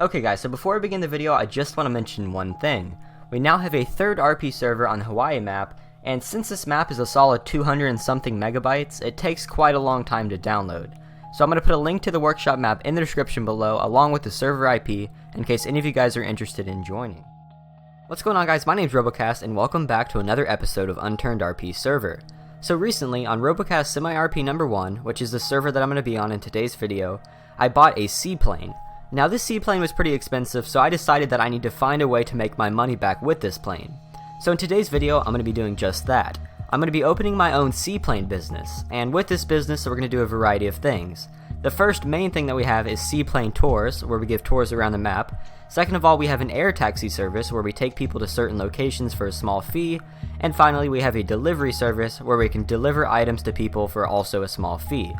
Okay guys, so before we begin the video, I just want to mention one thing. We now have a third RP server on the Hawaii map, and since this map is a solid 200 and something megabytes, it takes quite a long time to download. So I'm going to put a link to the workshop map in the description below, along with the server IP, in case any of you guys are interested in joining. What's going on guys, my name is RoboKast, and welcome back to another episode of Unturned RP Server. So recently, on RoboKast Semi-RP number 1, which is the server that I'm going to be on in today's video, I bought a Seaplane. Now this seaplane was pretty expensive, so I decided that I need to find a way to make my money back with this plane. So in today's video, I'm going to be doing just that. I'm going to be opening my own seaplane business, and with this business we're going to do a variety of things. The first main thing that we have is seaplane tours, where we give tours around the map. Second of all, we have an air taxi service, where we take people to certain locations for a small fee. And finally, we have a delivery service, where we can deliver items to people for also a small fee.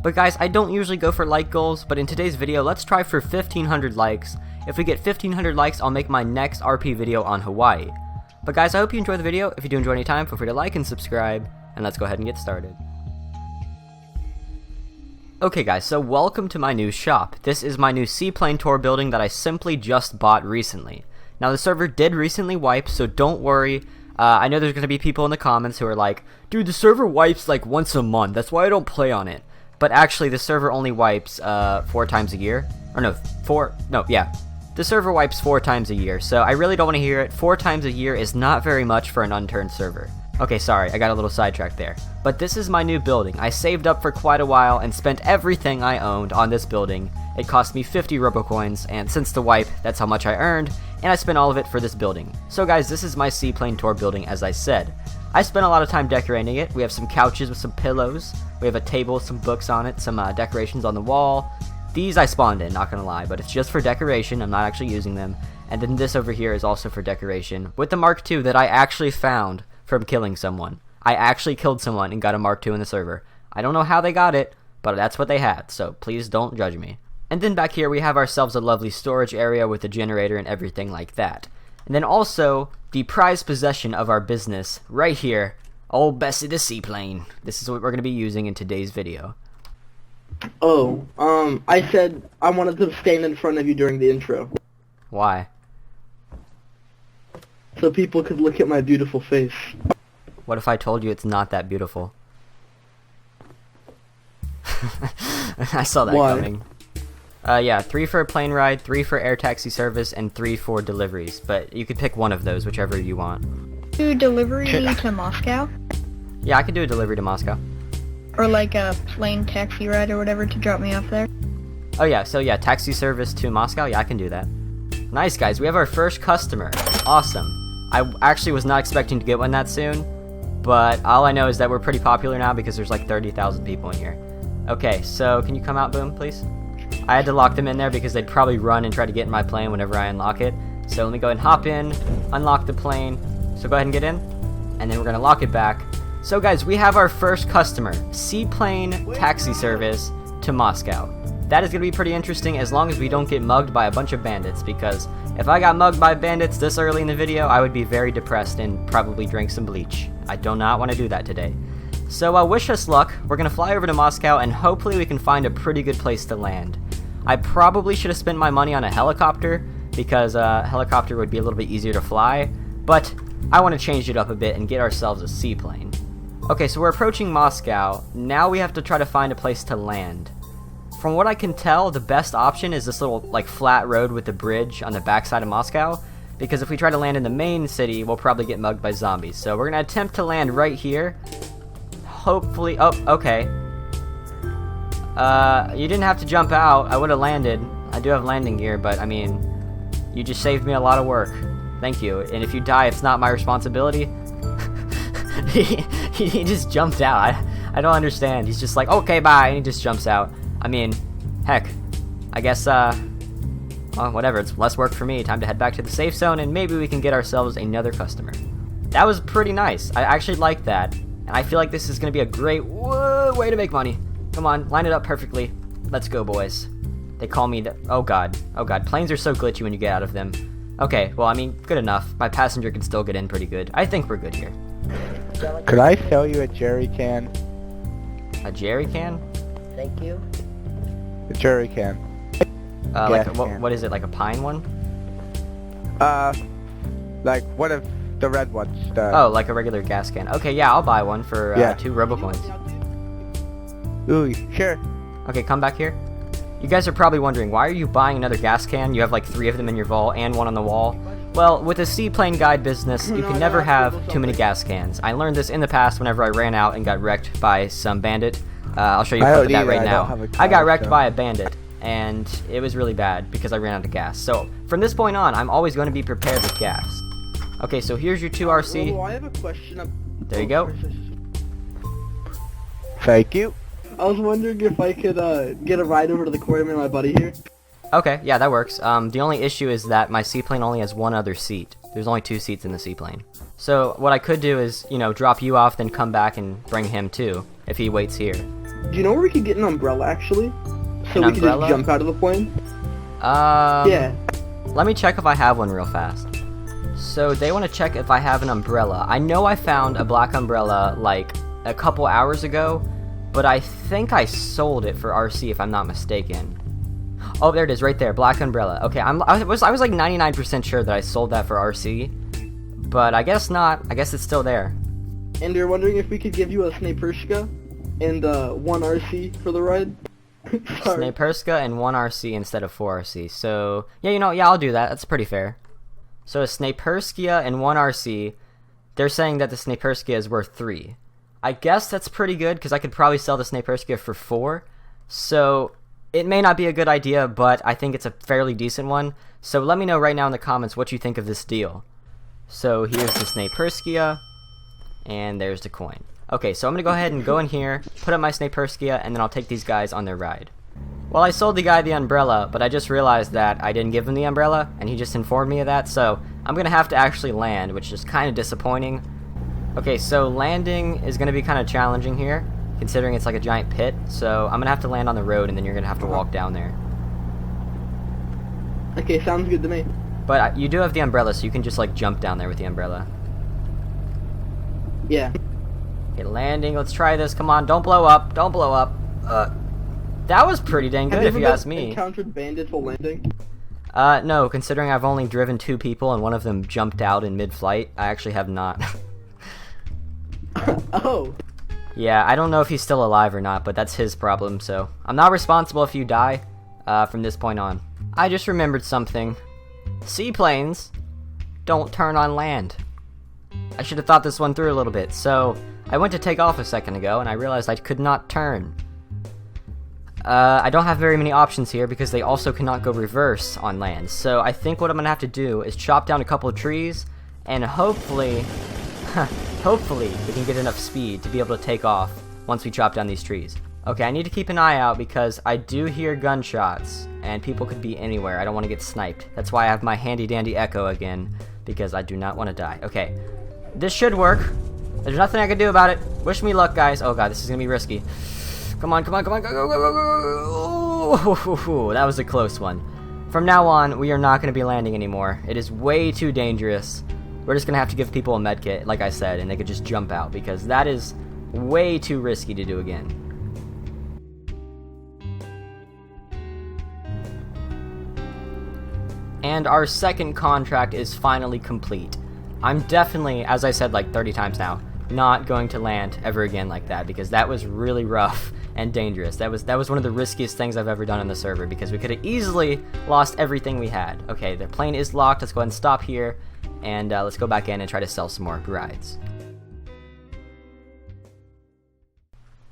But guys, I don't usually go for like goals, but in today's video, let's try for 1,500 likes. If we get 1,500 likes, I'll make my next RP video on Hawaii. But guys, I hope you enjoyed the video. If you do enjoy any time, feel free to like and subscribe, and let's go ahead and get started. Okay guys, so welcome to my new shop. This is my new seaplane tour building that I simply just bought recently. Now the server did recently wipe, so don't worry. I know there's going to be people in the comments who are like, dude, the server wipes like once a month, that's why I don't play on it. But actually, the server only wipes 4 times a year. Or no, the server wipes 4 times a year, so I really don't want to hear it. 4 times a year is not very much for an unturned server. Okay, sorry, I got a little sidetracked there. But this is my new building. I saved up for quite a while and spent everything I owned on this building. It cost me 50 RoboCoins, and since the wipe, that's how much I earned, and I spent all of it for this building. So guys, this is my seaplane tour building, as I said. I spent a lot of time decorating it. We have some couches with some pillows. We have a table with some books on it, some decorations on the wall. These I spawned in, not gonna lie, but it's just for decoration. I'm not actually using them. And then this over here is also for decoration, with the Mark II that I actually found from killing someone. I actually killed someone and got a Mark II in the server. I don't know how they got it, but that's what they had, so please don't judge me. And then back here we have ourselves a lovely storage area with a generator and everything like that. And then also, the prized possession of our business, right here, old Bessie the Seaplane. This is what we're going to be using in today's video. Oh, I said I wanted to stand in front of you during the intro. Why? So people could look at my beautiful face. What if I told you it's not that beautiful? I saw that coming. Yeah, 3 for a plane ride, 3 for air taxi service, and 3 for deliveries. But you could pick one of those, whichever you want. Do delivery to Moscow? Yeah, I could do a delivery to Moscow. Or like a plane taxi ride or whatever to drop me off there? Oh yeah, so yeah, taxi service to Moscow, yeah, I can do that. Nice guys, we have our first customer. Awesome. I actually was not expecting to get one that soon, but all I know is that we're pretty popular now because there's like 30,000 people in here. Okay, so can you come out, Boom, please? I had to lock them in there because they'd probably run and try to get in my plane whenever I unlock it. So let me go ahead and hop in, unlock the plane. So go ahead and get in, and then we're going to lock it back. So guys, we have our first customer, Seaplane Taxi Service to Moscow. That is going to be pretty interesting as long as we don't get mugged by a bunch of bandits, because if I got mugged by bandits this early in the video, I would be very depressed and probably drink some bleach. I do not want to do that today. So wish us luck. We're going to fly over to Moscow and hopefully we can find a pretty good place to land. I probably should have spent my money on a helicopter because a helicopter would be a little bit easier to fly, but I want to change it up a bit and get ourselves a seaplane. Okay, so we're approaching Moscow. Now we have to try to find a place to land. From what I can tell, the best option is this little like flat road with the bridge on the backside of Moscow, because if we try to land in the main city, we'll probably get mugged by zombies. So we're going to attempt to land right here. Hopefully, oh, okay. You didn't have to jump out. I would have landed. I do have landing gear, but I mean, you just saved me a lot of work. Thank you. And if you die, it's not my responsibility. he just jumped out. I don't understand. He's just like, okay, bye, and he just jumps out. I mean, heck, I guess, well, whatever, it's less work for me. Time to head back to the safe zone, and maybe we can get ourselves another customer. That was pretty nice. I actually like that, and I feel like this is going to be a great way to make money. Come on, line it up perfectly. Let's go, boys. They call me the... Oh, God. Oh, God. Planes are so glitchy when you get out of them. Okay, well, I mean, good enough. My passenger can still get in pretty good. I think we're good here. Could I sell you a jerry can? A jerry can? Thank you. A jerry can. Like gas what, can. what is it? Like a pine one? Like one of the red ones. Oh, like a regular gas can. Okay, yeah, I'll buy one for Yeah. 2 RoboCoins. Ooh, sure. Okay, come back here. You guys are probably wondering, why are you buying another gas can? You have like 3 of them in your vault and one on the wall. Well, with a seaplane guide business, you can never have too many gas cans. I learned this in the past whenever I ran out and got wrecked by some bandit. I'll show you a I clip don't of that either, right I now. don't have a I got car, wrecked so. by a bandit, and it was really bad because I ran out of gas. So, from this point on, I'm always going to be prepared with gas. Okay, so here's your 2 RC. Robo, I have a question. There you go. Thank you. I was wondering if I could get a ride over to the aquarium with my buddy here. Okay, yeah, that works. The only issue is that my seaplane only has 1 other seat. There's only 2 seats in the seaplane. So what I could do is, you know, drop you off, then come back and bring him too, if he waits here. Do you know where we could get an umbrella, actually? So An we could umbrella? just jump out of the plane? Yeah. Yeah. Let me check if I have one real fast. So they want to check if I have an umbrella. I know I found a black umbrella like a couple hours ago, but I think I sold it for RC if I'm not mistaken. Oh, there it is, right there, black umbrella. Okay, I was like 99% sure that I sold that for RC, but I guess not. I guess it's still there. And you're wondering if we could give you a Snapershka and 1 RC for the ride? Sorry. Snaperska and 1 RC instead of 4 RC. So yeah, you know, yeah, I'll do that. That's pretty fair. So a Snaperskia and 1 RC. They're saying that the Snaperskia is worth 3. I guess that's pretty good because I could probably sell the Snaperskia for 4. So it may not be a good idea, but I think it's a fairly decent one. So let me know right now in the comments what you think of this deal. So here's the Snaperskia, and there's the coin. Okay, so I'm gonna go ahead and go in here, put up my Snaperskia, and then I'll take these guys on their ride. Well, I sold the guy the umbrella, but I just realized that I didn't give him the umbrella, and he just informed me of that, so I'm gonna have to actually land, which is kind of disappointing. Okay, so landing is gonna be kind of challenging here, considering it's like a giant pit, so I'm gonna have to land on the road, and then you're gonna have to walk down there. Okay, sounds good to me. But you do have the umbrella, so you can just like jump down there with the umbrella. Yeah. Okay, landing, let's try this, come on, don't blow up, don't blow up. That was pretty dang good if you ask me. Encountered bandits while landing? No, considering I've only driven 2 people and one of them jumped out in mid-flight, I actually have not. Oh. Yeah, I don't know if he's still alive or not, but that's his problem, so I'm not responsible if you die from this point on. I just remembered something. Seaplanes don't turn on land. I should have thought this one through a little bit. So I went to take off a second ago and I realized I could not turn. I don't have very many options here because they also cannot go reverse on land. So I think what I'm gonna have to do is chop down a couple of trees and hopefully hopefully we can get enough speed to be able to take off once we chop down these trees. Okay, I need to keep an eye out because I do hear gunshots and people could be anywhere. I don't want to get sniped. That's why I have my handy dandy echo again, because I do not want to die. Okay, this should work. There's nothing I can do about it. Wish me luck, guys. Oh god, this is gonna be risky. Come on, come on, come on, go, go, go, go, go. Oh, that was a close one. From now on, we are not gonna be landing anymore. It is way too dangerous. We're just gonna have to give people a medkit, like I said, and they could just jump out because that is way too risky to do again. And our second contract is finally complete. I'm definitely, as I said like 30 times now, not going to land ever again like that because that was really rough and dangerous. That was one of the riskiest things I've ever done on the server because we could have easily lost everything we had. Okay, the plane is locked. Let's go ahead and stop here and let's go back in and try to sell some more rides.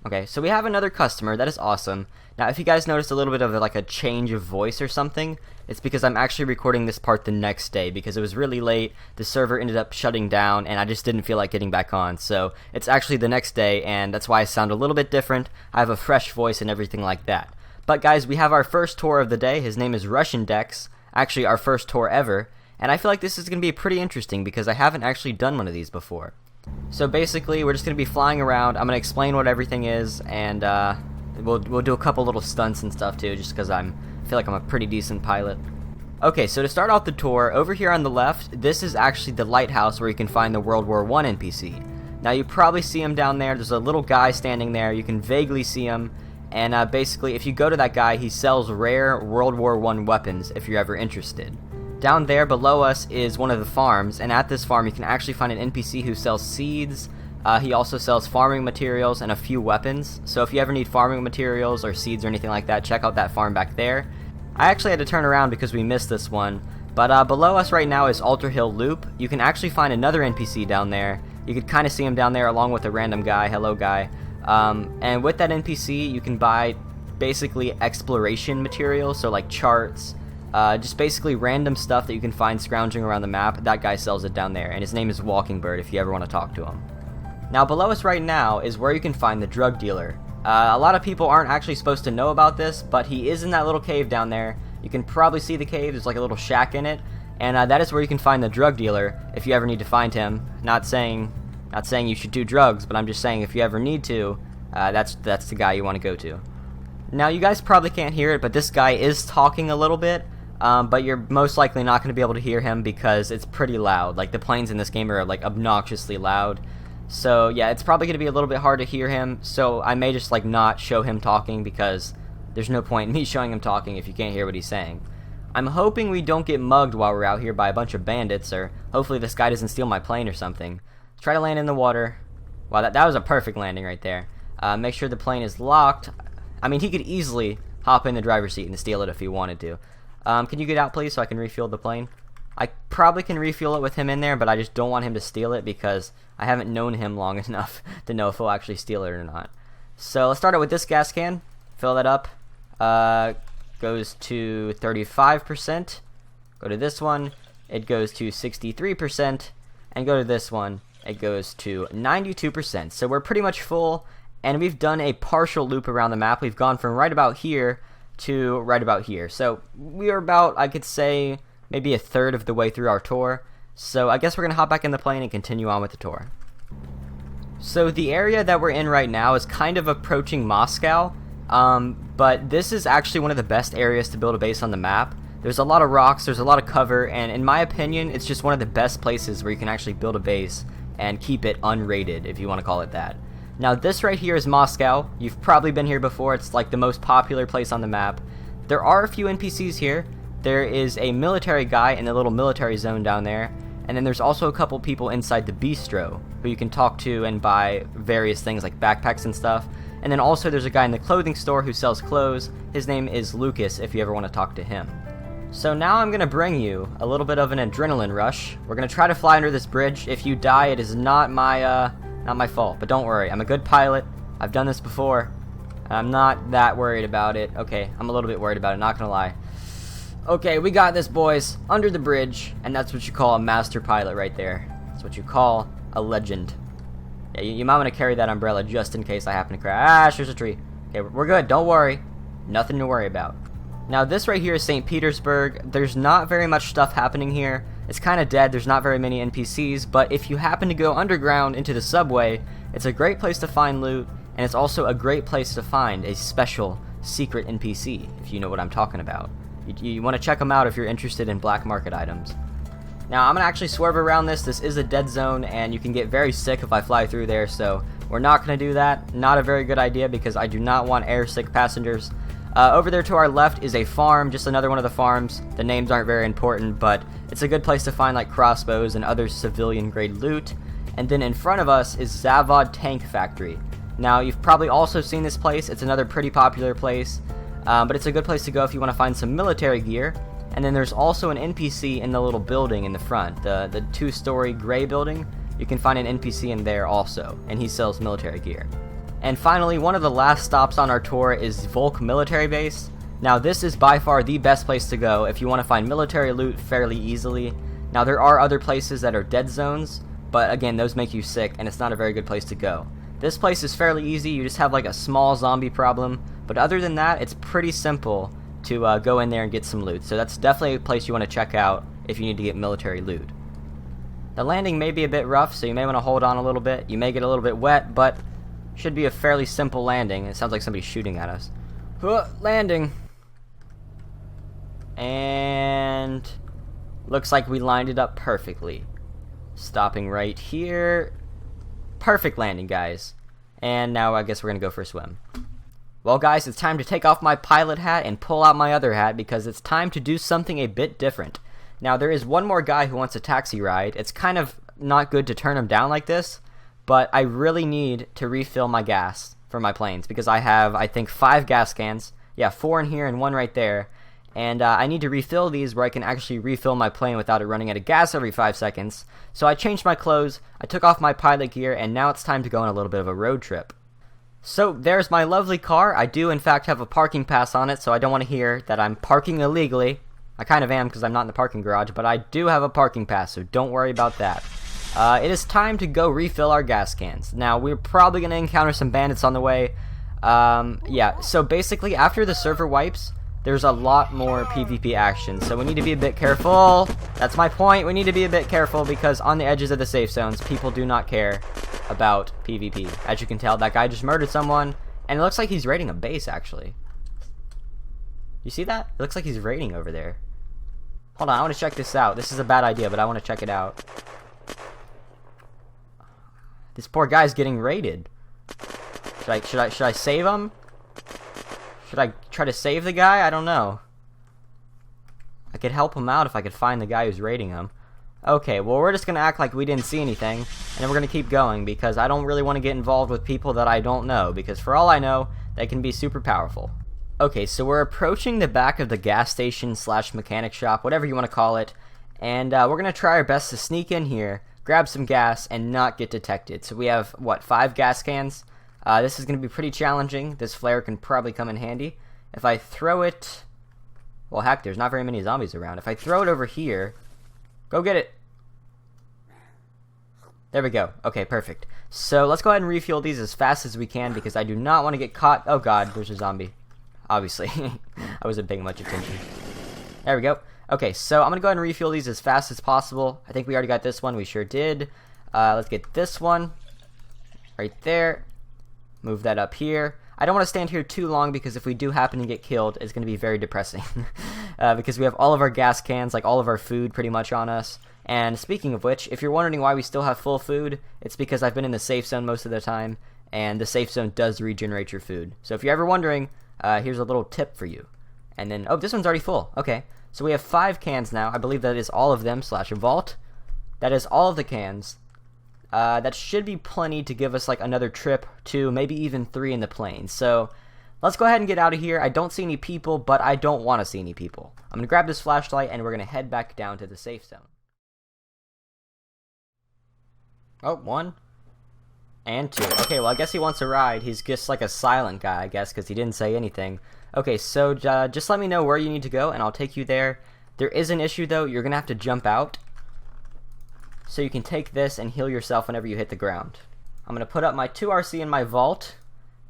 Okay, so we have another customer. That is awesome. Now, if you guys noticed a little bit of like a change of voice or something, it's because I'm actually recording this part the next day because it was really late. The server ended up shutting down and I just didn't feel like getting back on. So it's actually the next day and that's why I sound a little bit different. I have a fresh voice and everything like that. But guys, we have our first tour of the day. His name is Russian Dex. Actually, our first tour ever. And I feel like this is going to be pretty interesting because I haven't actually done one of these before. So basically, we're just going to be flying around. I'm going to explain what everything is, and we'll do a couple little stunts and stuff too, just because I feel like I'm a pretty decent pilot. Okay, so to start off the tour, over here on the left, this is actually the lighthouse where you can find the World War I NPC. Now you probably see him down there. There's a little guy standing there. You can vaguely see him, And basically, if you go to that guy, he sells rare World War I weapons if you're ever interested. Down there below us is one of the farms, and at this farm you can actually find an NPC who sells seeds. He also sells farming materials and a few weapons, so if you ever need farming materials or seeds or anything like that, check out that farm back there. I actually had to turn around because we missed this one, but below us right now is Alter Hill Loop. You can actually find another NPC down there. You could kind of see him down there along with a random guy, hello guy. And with that NPC you can buy basically exploration materials, so like charts, just basically random stuff that you can find scrounging around the map. That guy sells it down there, and his name is Walkingbird if you ever want to talk to him. Now below us right now is where you can find the drug dealer. A lot of people aren't actually supposed to know about this, but he is in that little cave down there. You can probably see the cave, there's like a little shack in it, and that is where you can find the drug dealer if you ever need to find him. Not saying you should do drugs, but I'm just saying if you ever need to, that's the guy you want to go to. Now you guys probably can't hear it, but this guy is talking a little bit, but you're most likely not going to be able to hear him because it's pretty loud. Like the planes in this game are like obnoxiously loud. So yeah, it's probably going to be a little bit hard to hear him, so I may just like not show him talking because there's no point in me showing him talking if you can't hear what he's saying. I'm hoping we don't get mugged while we're out here by a bunch of bandits, or hopefully this guy doesn't steal my plane or something. Let's try to land in the water. Wow, that was a perfect landing right there. Make sure the plane is locked. I mean, he could easily hop in the driver's seat and steal it if he wanted to. Can you get out please so I can refuel the plane? I probably can refuel it with him in there, but I just don't want him to steal it because I haven't known him long enough to know if he'll actually steal it or not. So let's start out with this gas can. Fill that up. Goes to 35%. Go to this one. It goes to 63%. And go to this one. It goes to 92%. So we're pretty much full. And we've done a partial loop around the map. We've gone from right about here to right about here. So we are about, I could say, maybe a third of the way through our tour. So I guess we're going to hop back in the plane and continue on with the tour. So the area that we're in right now is kind of approaching Moscow, but this is actually one of the best areas to build a base on the map. There's a lot of rocks, there's a lot of cover, and in my opinion, it's just one of the best places where you can actually build a base and keep it unrated, if you want to call it that. Now this right here is Moscow. You've probably been here before. It's like the most popular place on the map. There are a few NPCs here. There is a military guy in the little military zone down there, and then there's also a couple people inside the bistro who you can talk to and buy various things like backpacks and stuff. And then also there's a guy in the clothing store who sells clothes. His name is Lucas if you ever want to talk to him. So now I'm going to bring you a little bit of an adrenaline rush. We're going to try to fly under this bridge. If you die, it is not my fault, but don't worry. I'm a good pilot. I've done this before. I'm not that worried about it. Okay, I'm a little bit worried about it, not going to lie. Okay, we got this, boys. Under the bridge, and that's what you call a master pilot right there. That's what you call a legend. Yeah, you might want to carry that umbrella just in case I happen to crash. There's a tree. Okay, we're good. Don't worry. Nothing to worry about. Now, this right here is St. Petersburg. There's not very much stuff happening here. It's kind of dead. There's not very many NPCs, but if you happen to go underground into the subway, it's a great place to find loot, and it's also a great place to find a special secret NPC, if you know what I'm talking about. You want to check them out if you're interested in black market items. Now, I'm going to actually swerve around this. This is a dead zone, and you can get very sick if I fly through there, so we're not going to do that. Not a very good idea because I do not want air-sick passengers. Over there to our left is a farm, just another one of the farms. The names aren't very important, but it's a good place to find like crossbows and other civilian-grade loot. And then in front of us is Zavod Tank Factory. Now, you've probably also seen this place. It's another pretty popular place. But it's a good place to go if you want to find some military gear. And then there's also an NPC in the little building in the front, the two-story gray building. You can find an NPC in there also, and he sells military gear. And finally, one of the last stops on our tour is Volk Military Base. Now this is by far the best place to go if you want to find military loot fairly easily. Now there are other places that are dead zones, but again, those make you sick, and it's not a very good place to go. This place is fairly easy. You just have like a small zombie problem, but other than that, it's pretty simple to go in there and get some loot. So that's definitely a place you want to check out if you need to get military loot. The landing may be a bit rough, so you may want to hold on a little bit. You may get a little bit wet, but should be a fairly simple landing. It sounds like somebody's shooting at us. Landing. And looks like we lined it up perfectly. Stopping right here. Perfect landing, guys. And now I guess we're going to go for a swim. Well guys, it's time to take off my pilot hat and pull out my other hat because it's time to do something a bit different. Now there is one more guy who wants a taxi ride. It's kind of not good to turn him down like this, but I really need to refill my gas for my planes because I have, I think, 5 gas cans. Yeah, 4 in here and 1 right there. And I need to refill these where I can actually refill my plane without it running out of gas every 5 seconds. So I changed my clothes, I took off my pilot gear, and now it's time to go on a little bit of a road trip. So there's my lovely car. I do in fact have a parking pass on it, so I don't want to hear that I'm parking illegally. I kind of am because I'm not in the parking garage, but I do have a parking pass, so don't worry about that. It is time to go refill our gas cans. Now, we're probably going to encounter some bandits on the way. Yeah, so basically after the server wipes, there's a lot more PvP action, so we need to be a bit careful. That's my point. We need to be a bit careful because on the edges of the safe zones, people do not care about PvP. As you can tell, that guy just murdered someone, and it looks like he's raiding a base, actually. You see that? It looks like he's raiding over there. Hold on, I want to check this out. This is a bad idea, but I want to check it out. This poor guy's getting raided. Should I save him? Should I try to save the guy? I don't know. I could help him out if I could find the guy who's raiding him. Okay, well we're just gonna act like we didn't see anything, and then we're gonna keep going because I don't really want to get involved with people that I don't know, because for all I know, they can be super powerful. Okay, so we're approaching the back of the gas station slash mechanic shop, whatever you want to call it, and we're gonna try our best to sneak in here, grab some gas, and not get detected. So we have, what, 5 gas cans? This is going to be pretty challenging. This flare can probably come in handy. If I throw it... Well, heck, there's not very many zombies around. If I throw it over here... Go get it! There we go. Okay, perfect. So let's go ahead and refuel these as fast as we can because I do not want to get caught... Oh god, there's a zombie. Obviously. I wasn't paying much attention. There we go. Okay, so I'm going to go ahead and refuel these as fast as possible. I think we already got this one. We sure did. Let's get this one. Right there. Move that up here. I don't want to stand here too long because if we do happen to get killed, it's going to be very depressing. Because we have all of our gas cans, like all of our food pretty much on us. And speaking of which, if you're wondering why we still have full food, it's because I've been in the safe zone most of the time, and the safe zone does regenerate your food. So if you're ever wondering, here's a little tip for you. And then, oh, this one's already full. Okay, so we have 5 cans now. I believe that is all of them, slash a vault. That is all of the cans. That should be plenty to give us like another trip, 2, maybe even 3 in the plane. So let's go ahead and get out of here. I don't see any people, but I don't want to see any people. I'm going to grab this flashlight and we're going to head back down to the safe zone. Oh, 1 and 2. Okay, well I guess he wants a ride. He's just like a silent guy, I guess, because he didn't say anything. Okay, so just let me know where you need to go and I'll take you there. There is an issue though. You're going to have to jump out. So you can take this and heal yourself whenever you hit the ground. I'm going to put up my 2 RC in my vault.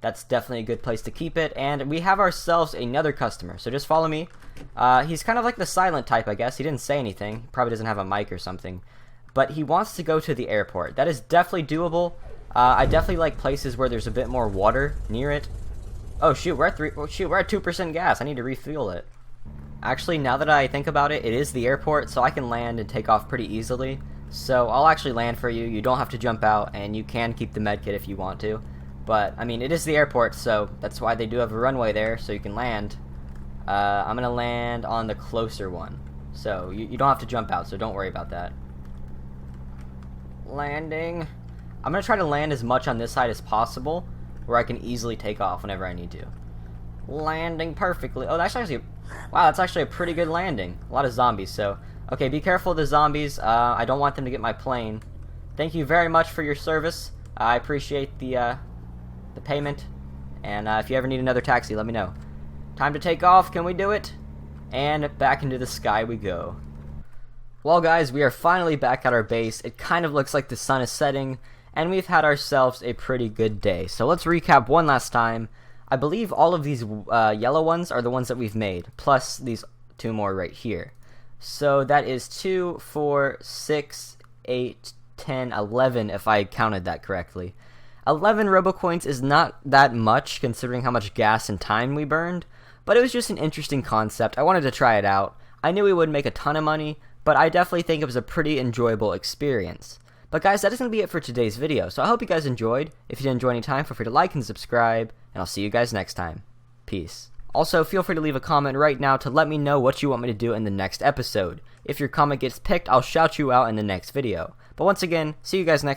That's definitely a good place to keep it. And we have ourselves another customer. So just follow me. He's kind of like the silent type, I guess. He didn't say anything. Probably doesn't have a mic or something. But he wants to go to the airport. That is definitely doable. I definitely like places where there's a bit more water near it. Oh shoot, we're at 2% gas. I need to refuel it. Actually, now that I think about it, it is the airport, so I can land and take off pretty easily. So I'll actually land for you. You don't have to jump out, and you can keep the medkit if you want to. But, I mean, it is the airport, so that's why they do have a runway there, so you can land. I'm going to land on the closer one. So you don't have to jump out, so don't worry about that. Landing. I'm going to try to land as much on this side as possible, where I can easily take off whenever I need to. Landing perfectly. Oh, that's actually... Wow, that's actually a pretty good landing. A lot of zombies, so... Okay, be careful of the zombies. I don't want them to get my plane. Thank you very much for your service. I appreciate the payment. And if you ever need another taxi, let me know. Time to take off. Can we do it? And back into the sky we go. Well, guys, we are finally back at our base. It kind of looks like the sun is setting, and we've had ourselves a pretty good day. So let's recap one last time. I believe all of these yellow ones are the ones that we've made, plus these 2 more right here. So that is 2, 4, 6, 8, 10, 11 if I counted that correctly. 11 RoboCoins is not that much considering how much gas and time we burned, but it was just an interesting concept. I wanted to try it out. I knew we wouldn't make a ton of money, but I definitely think it was a pretty enjoyable experience. But guys, that is going to be it for today's video, so I hope you guys enjoyed. If you did enjoy any time, feel free to like and subscribe, and I'll see you guys next time. Peace. Also, feel free to leave a comment right now to let me know what you want me to do in the next episode. If your comment gets picked, I'll shout you out in the next video. But once again, see you guys next